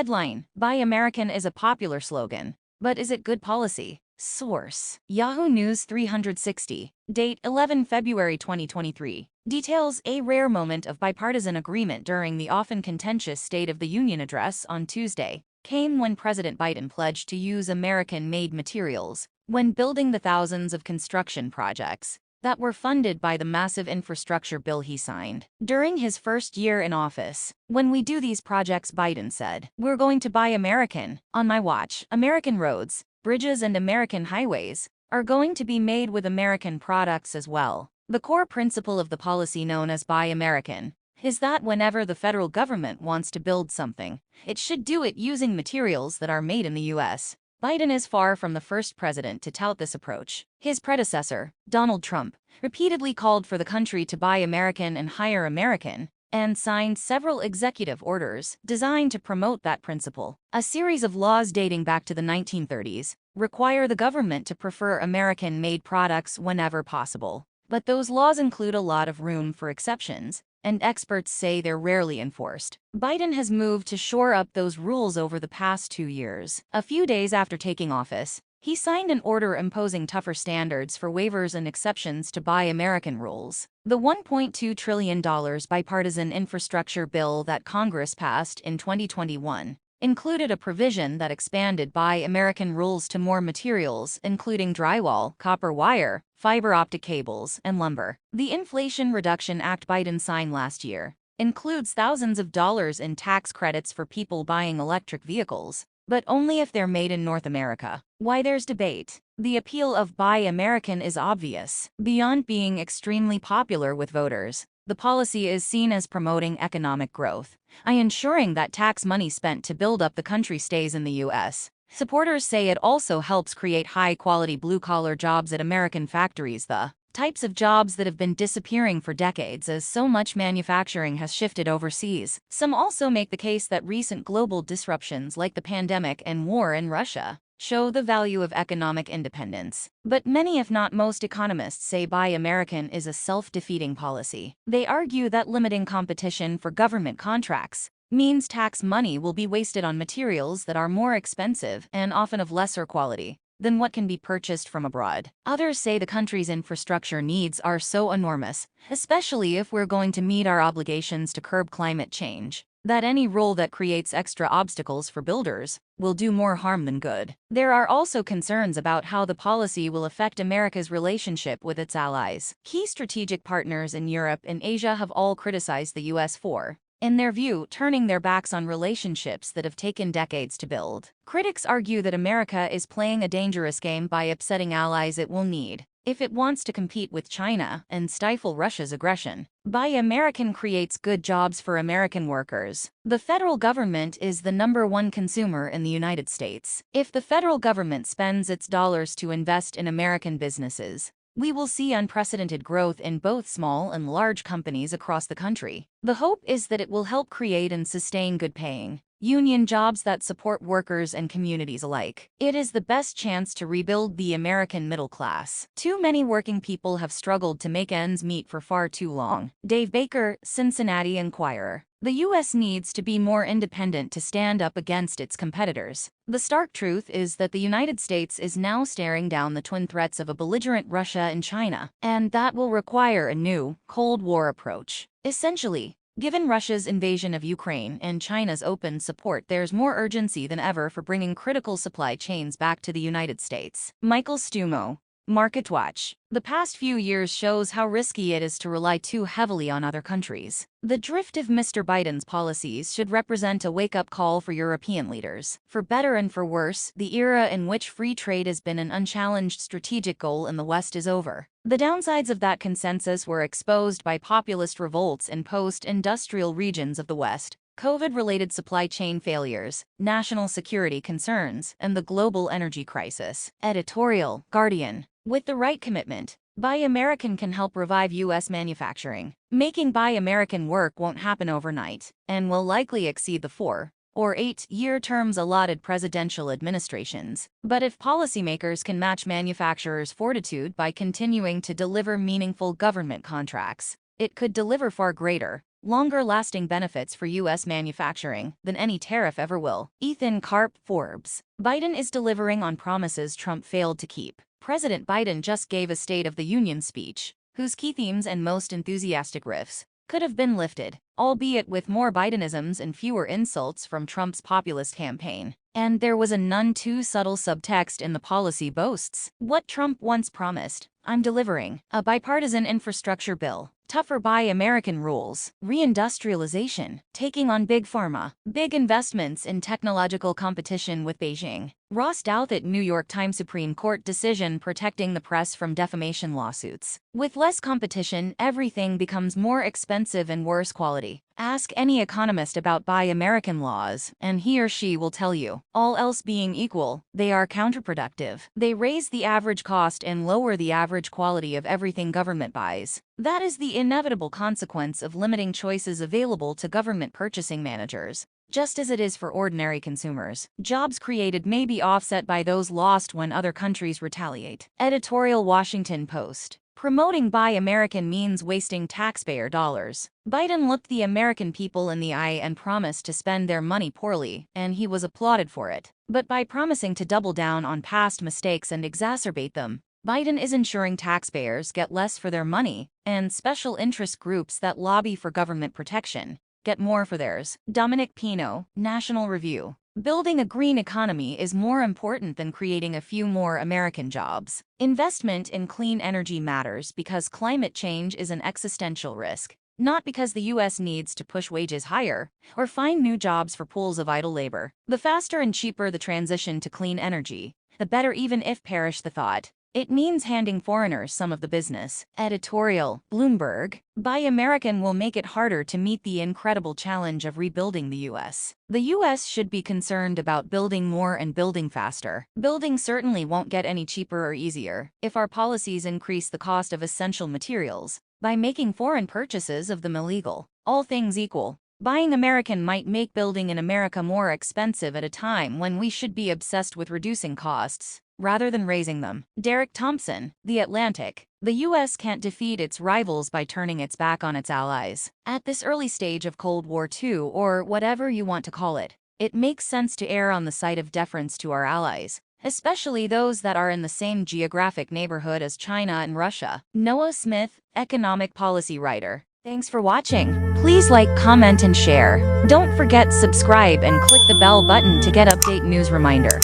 Headline: Buy American is a popular slogan, but is it good policy? Source: Yahoo News 360. Date: 11 February 2023. Details: a rare moment of bipartisan agreement during the often contentious State of the Union address on Tuesday came when President Biden pledged to use American-made materials when building the thousands of construction projects that were funded by the massive infrastructure bill he signed during his first year in office. When we do these projects, Biden said, we're going to buy American. On my watch, American roads, bridges, and American highways are going to be made with American products as well. The core principle of the policy known as Buy American is that whenever the federal government wants to build something, it should do it using materials that are made in the U.S. Biden is far from the first president to tout this approach. His predecessor, Donald Trump, repeatedly called for the country to buy American and hire American, and signed several executive orders designed to promote that principle. A series of laws dating back to the 1930s require the government to prefer American-made products whenever possible. But those laws include a lot of room for exceptions, and experts say they're rarely enforced. Biden has moved to shore up those rules over the past 2 years. A few days after taking office, he signed an order imposing tougher standards for waivers and exceptions to Buy American rules. The $1.2 trillion bipartisan infrastructure bill that Congress passed in 2021 included a provision that expanded Buy American rules to more materials, including drywall, copper wire, fiber optic cables, and lumber. The Inflation Reduction Act Biden signed last year includes thousands of dollars in tax credits for people buying electric vehicles, but only if they're made in North America. Why there's debate? The appeal of Buy American is obvious. Beyond being extremely popular with voters, the policy is seen as promoting economic growth by ensuring that tax money spent to build up the country stays in the U.S. Supporters say it also helps create high-quality blue-collar jobs at American factories, the types of jobs that have been disappearing for decades as so much manufacturing has shifted overseas. Some also make the case that recent global disruptions like the pandemic and war in Russia show the value of economic independence. But many, if not most, economists say Buy American is a self-defeating policy. They argue that limiting competition for government contracts means tax money will be wasted on materials that are more expensive and often of lesser quality than what can be purchased from abroad. Others say the country's infrastructure needs are so enormous, especially if we're going to meet our obligations to curb climate change, that any rule that creates extra obstacles for builders will do more harm than good. There are also concerns about how the policy will affect America's relationship with its allies. Key strategic partners in Europe and Asia have all criticized the U.S. for, in their view, turning their backs on relationships that have taken decades to build. Critics argue that America is playing a dangerous game by upsetting allies it will need if it wants to compete with China and stifle Russia's aggression. Buy American creates good jobs for American workers. The federal government is the #1 consumer in the United States. If the federal government spends its dollars to invest in American businesses, we will see unprecedented growth in both small and large companies across the country. The hope is that it will help create and sustain good-paying union jobs that support workers and communities alike. It is the best chance to rebuild the American middle class. Too many working people have struggled to make ends meet for far too long. Dave Baker, Cincinnati Enquirer. The U.S. needs to be more independent to stand up against its competitors. The stark truth is that the United States is now staring down the twin threats of a belligerent Russia and China, and that will require a new, Cold War approach. Essentially, given Russia's invasion of Ukraine and China's open support, there's more urgency than ever for bringing critical supply chains back to the United States. Michael Stumo, MarketWatch. The past few years shows how risky it is to rely too heavily on other countries. The drift of Mr. Biden's policies should represent a wake-up call for European leaders. For better and for worse, the era in which free trade has been an unchallenged strategic goal in the West is over. The downsides of that consensus were exposed by populist revolts in post-industrial regions of the West, COVID-related supply chain failures, national security concerns, and the global energy crisis. Editorial, Guardian. With the right commitment, Buy American can help revive U.S. manufacturing. Making Buy American work won't happen overnight, and will likely exceed the 4 or 8-year terms allotted presidential administrations. But if policymakers can match manufacturers' fortitude by continuing to deliver meaningful government contracts, it could deliver far greater longer-lasting benefits for U.S. manufacturing than any tariff ever will. Ethan Karp, Forbes. Biden is delivering on promises Trump failed to keep. President Biden just gave a State of the Union speech, whose key themes and most enthusiastic riffs could have been lifted, albeit with more Bidenisms and fewer insults from Trump's populist campaign. And there was a none too subtle subtext in the policy boasts. What Trump once promised, I'm delivering. A bipartisan infrastructure bill, tougher Buy American rules, reindustrialization, taking on big pharma, big investments in technological competition with Beijing. Ross Douthat, New York Times. Supreme Court decision protecting the press from defamation lawsuits. With less competition, everything becomes more expensive and worse quality. Ask any economist about Buy American laws, and he or she will tell you, all else being equal, they are counterproductive. They raise the average cost and lower the average quality of everything government buys. That is the inevitable consequence of limiting choices available to government purchasing managers, just as it is for ordinary consumers. Jobs created may be offset by those lost when other countries retaliate. Editorial Washington Post. Promoting Buy American means wasting taxpayer dollars. Biden looked the American people in the eye and promised to spend their money poorly, and he was applauded for it. But by promising to double down on past mistakes and exacerbate them, Biden is ensuring taxpayers get less for their money, and special interest groups that lobby for government protection get more for theirs. Dominic Pino, National Review. Building a green economy is more important than creating a few more American jobs. Investment in clean energy matters because climate change is an existential risk, not because the U.S. needs to push wages higher or find new jobs for pools of idle labor. The faster and cheaper the transition to clean energy, the better, even if perish the thought it means handing foreigners some of the business. Editorial, Bloomberg. Buy American will make it harder to meet the incredible challenge of rebuilding the U.S. The U.S. should be concerned about building more and building faster. Building certainly won't get any cheaper or easier if our policies increase the cost of essential materials by making foreign purchases of them illegal. All things equal, buying American might make building in America more expensive at a time when we should be obsessed with reducing costs rather than raising them. Derek Thompson, The Atlantic. The U.S. can't defeat its rivals by turning its back on its allies. At this early stage of Cold War II, or whatever you want to call it, it makes sense to err on the side of deference to our allies, especially those that are in the same geographic neighborhood as China and Russia. Noah Smith, economic policy writer. Thanks for watching. Please like, comment, and share. Don't forget subscribe and click the bell button to get update news reminder.